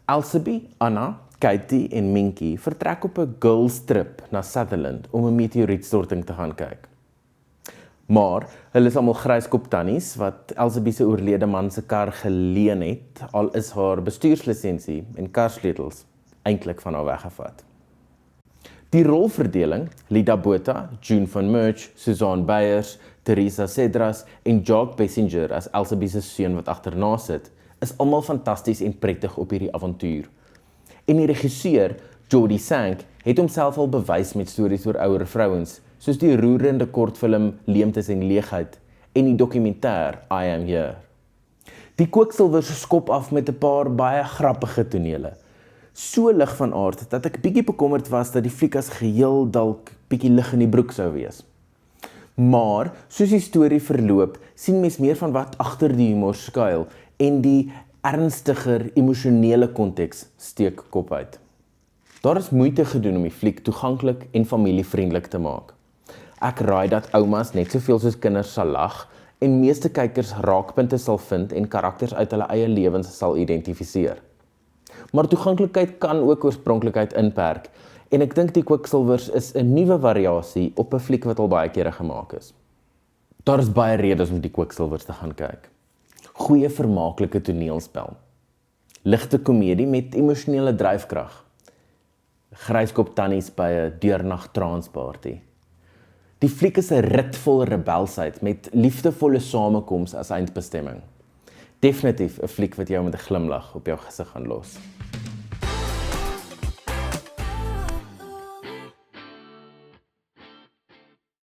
Elsabe, Anna, Katie en Minky vertrek op 'n girls trip na Sutherland om 'n meteorietstorting te gaan kyk. Maar hulle is almal gryskop tannies wat Elsabe se oorlede man se kar geleen het, al is haar bestuurslisensie en karsleutels eintlik van haar weggevat. Die rolverdeling, Lida Botha, June van Merch, Suzanne Beyers, Teresa Cedras en Jacques Bessinger as Elsabe se seun wat agterna sit, is almal fantasties en prettig op hierdie avontuur. En die regisseur, Jodie Sank, het homself al bewys met stories oor ouer vrouens, soos die roerende kortfilm Leemtes en Leegheid en die dokumentêr I Am Here. Die Kwiksilwers skop af met 'n paar baie grappige tonele. So lig van aard dat ek bietjie bekommerd was dat die fliek as geheel dalk bietjie lig in die broek sou wees. Maar, soos die storie verloop, sien mens meer van wat agter die humor skuil en die ernstiger emosionele konteks steek kop uit. Daar is moeite gedoen om die fliek toeganklik en familievriendelik te maak. Ek raai dat oumas net soveel soos kinders sal lag en meeste kykers raakpunte sal vind en karakters uit hulle eie lewens sal identifiseer. Maar toeganklikheid kan ook oorspronklikheid inperk en ek dink die Kwiksilwers is 'n nuwe variasie op 'n fliek wat al baie kere gemaak is. Daar is baie redes om die Kwiksilwers te gaan kyk. Goeie vermaaklike toneelspel. Ligte komedie met emosionele dryfkrag. Gryskop tannies by 'n deurnag transparty. Die fliek is 'n rit vol rebelsheid met liefdevolle samekoms as eindbestemming. Definitief 'n fliek wat jou met 'n glimlag op jou gesig gaan los.